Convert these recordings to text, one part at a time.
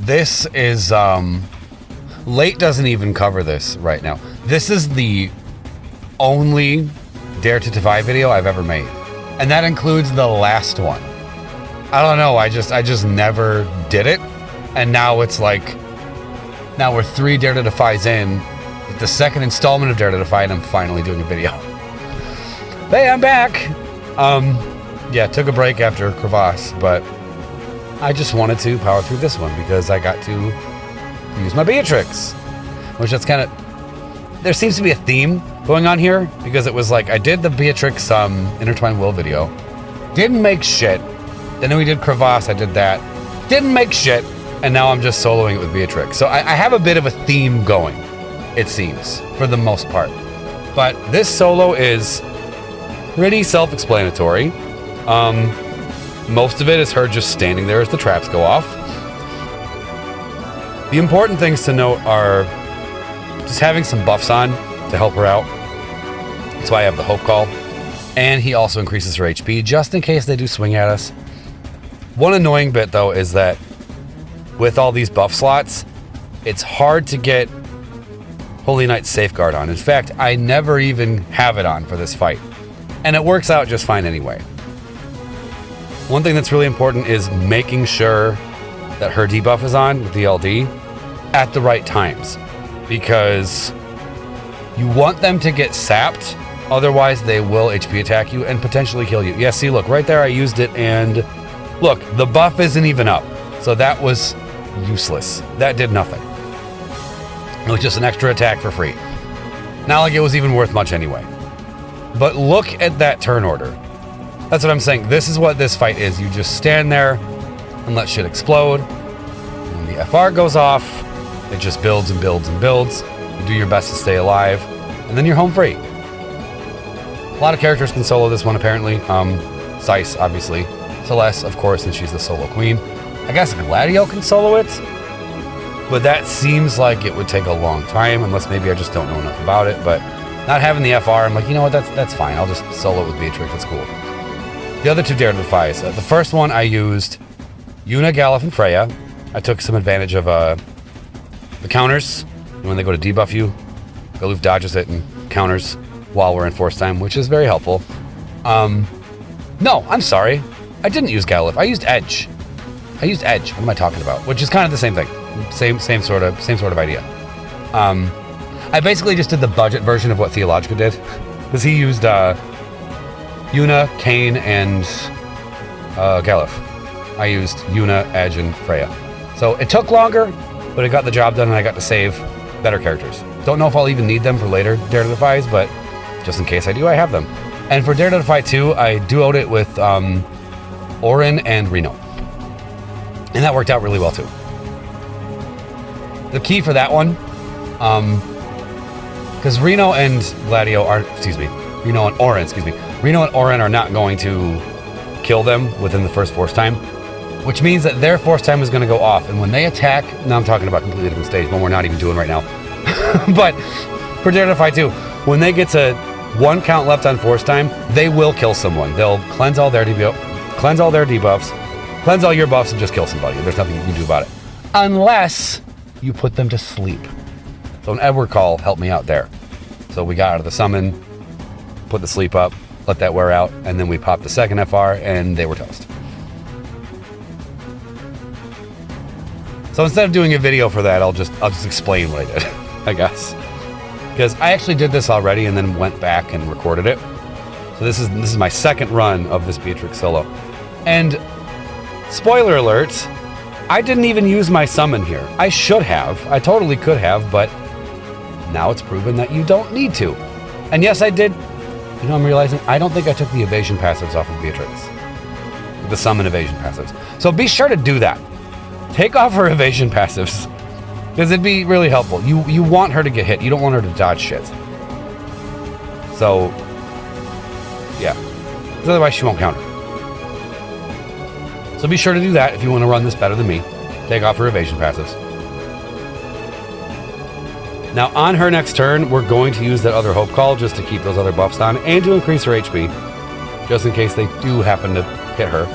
this is, Late doesn't even cover this right now. This is the only Dare to Defy video I've ever made. And that includes the last one. I don't know, I just never did it. And now it's like, now we're 3 Dare to Defies in, the second installment of Dare to Defy, and I'm finally doing a video. Hey, I'm back! Yeah, took a break after Crevasse, but I just wanted to power through this one because I got to use my Beatrix. Which that's kind of, there seems to be a theme going on here, because it was like, I did the Beatrix Intertwined Will video, didn't make shit, and then we did Crevasse, I did that, didn't make shit, and now I'm just soloing it with Beatrix. So I have a bit of a theme going, it seems, for the most part. But this solo is pretty self-explanatory. Most of it is her just standing there as the traps go off. The important things to note are just having some buffs on to help her out. That's why I have the Hope Call. And he also increases her HP just in case they do swing at us. One annoying bit though is that with all these buff slots, it's hard to get Holy Knight's Safeguard on. In fact, I never even have it on for this fight. And it works out just fine anyway. One thing that's really important is making sure that her debuff is on with the LD at the right times. Because you want them to get sapped, otherwise they will HP attack you and potentially kill you. Yeah, see, look, right there I used it, and look, the buff isn't even up. So that was useless. That did nothing. It was just an extra attack for free. Not like it was even worth much anyway. But look at that turn order. That's what I'm saying. This is what this fight is. You just stand there and let shit explode. When the FR goes off, it just builds and builds and builds. You do your best to stay alive, and then you're home free. A lot of characters can solo this one, apparently. Zeiss, obviously. Celeste, of course, and she's the solo queen. I guess Gladio can solo it, but that seems like it would take a long time, unless maybe I just don't know enough about it. But not having the FR, I'm like, you know what, that's fine. I'll just solo it with Beatrix, that's cool. The other 2 Dare to Defies. The first one I used Yuna, Galuf, and Freya. I took some advantage of the counters. When they go to debuff you, Galuf dodges it and counters while we're in force time, which is very helpful. No, I'm sorry. I didn't use Galuf. I used Edge. What am I talking about? Which is kind of the same thing. Same sort of idea. I basically just did the budget version of what Theologica did, because he used Yuna, Kayn, and Galuf. I used Yuna, Edge, and Freya. So it took longer, but it got the job done, and I got to save better characters. Don't know if I'll even need them for later Dare to Defies, but just in case I do, I have them. And for Dare to Defy 2, I duoed it with Orin and Reno. And that worked out really well too. The key for that one, because Reno and Orin are not going to kill them within the first force time, which means that their force time is going to go off. And when they attack, now I'm talking about a completely different stage, one we're not even doing right now. But for Dare to Defy 2, when they get to 1 count left on force time, they will kill someone. They'll cleanse all their debuffs, cleanse all your buffs, and just kill somebody. There's nothing you can do about it. Unless you put them to sleep. So an Edward call helped me out there. So we got out of the summon, put the sleep up, let that wear out, and then we popped the second FR, and they were toast. So instead of doing a video for that, I'll just explain what I did, I guess. Because I actually did this already and then went back and recorded it. So this is my second run of this Beatrix solo. And spoiler alert, I didn't even use my summon here. I should have. I totally could have, but now it's proven that you don't need to. And yes, I did. You know, I'm realizing I don't think I took the evasion passives off of Beatrix. The summon evasion passives. So be sure to do that. Take off her evasion passives, because it'd be really helpful. You want her to get hit. You don't want her to dodge shit. So, yeah. Because otherwise she won't counter. So be sure to do that if you want to run this better than me. Take off her evasion passives. Now, on her next turn, we're going to use that other Hope Call just to keep those other buffs on and to increase her HP. Just in case they do happen to hit her.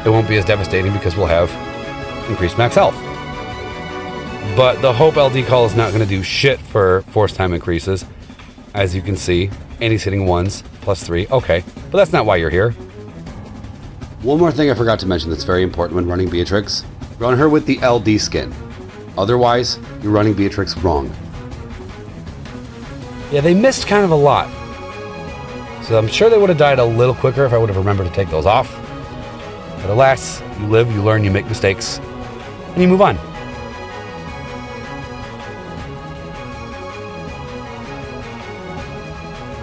It won't be as devastating because we'll have increased max health. But the Hope LD call is not going to do shit for force time increases, as you can see. And he's hitting 1s, +3. Okay, but that's not why you're here. One more thing I forgot to mention that's very important when running Beatrix. Run her with the LD skin. Otherwise, you're running Beatrix wrong. Yeah, they missed kind of a lot. So I'm sure they would have died a little quicker if I would have remembered to take those off. But alas, you live, you learn, you make mistakes, and you move on.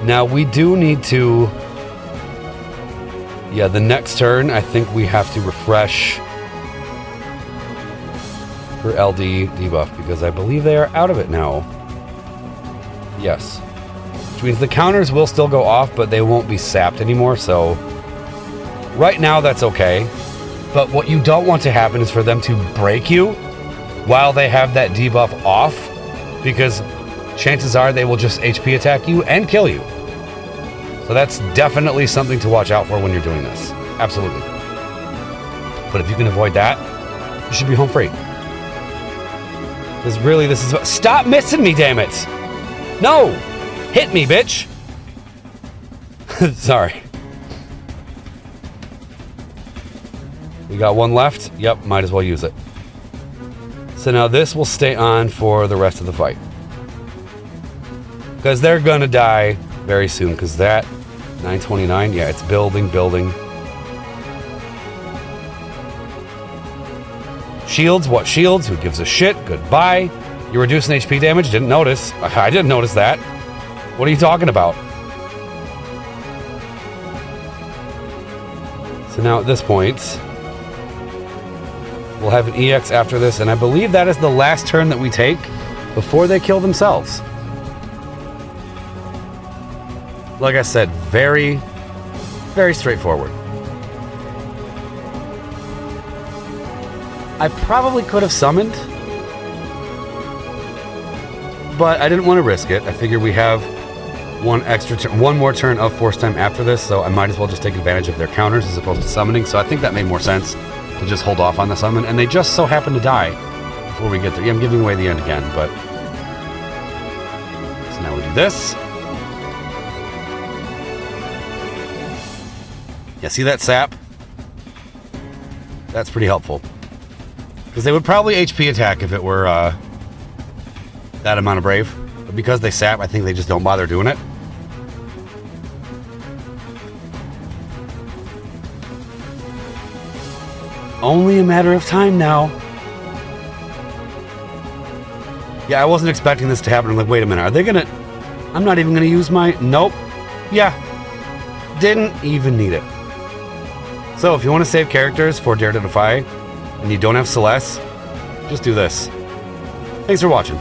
Now we do need to... Yeah, the next turn, I think we have to refresh her LD debuff, because I believe they are out of it now. Yes. Which means the counters will still go off, but they won't be sapped anymore, so... Right now, that's okay. But what you don't want to happen is for them to break you while they have that debuff off, because chances are they will just HP attack you and kill you. So that's definitely something to watch out for when you're doing this. Absolutely. But if you can avoid that, you should be home free. Because really, this is... Stop missing me, damn it! No! Hit me, bitch! Sorry. We got one left. Yep, might as well use it. So now this will stay on for the rest of the fight. Because they're gonna die very soon, because that 929, yeah, it's building. Shields, what shields? Who gives a shit? Goodbye. You're reducing HP damage? Didn't notice. I didn't notice that. What are you talking about? So now at this point, we'll have an EX after this, and I believe that is the last turn that we take before they kill themselves. Like I said, very, very straightforward. I probably could have summoned, but I didn't want to risk it. I figured we have one more turn of force time after this, so I might as well just take advantage of their counters as opposed to summoning. So I think that made more sense to just hold off on the summon, and they just so happen to die before we get there. Yeah, I'm giving away the end again, but... So now we do this. Yeah, see that sap? That's pretty helpful. Because they would probably HP attack if it were that amount of brave. But because they sap, I think they just don't bother doing it. Only a matter of time now. Yeah, I wasn't expecting this to happen. I'm like, wait a minute, are they gonna... I'm not even gonna use my... Nope. Yeah. Didn't even need it. So if you want to save characters for Dare to Defy, and you don't have Celeste, just do this. Thanks for watching.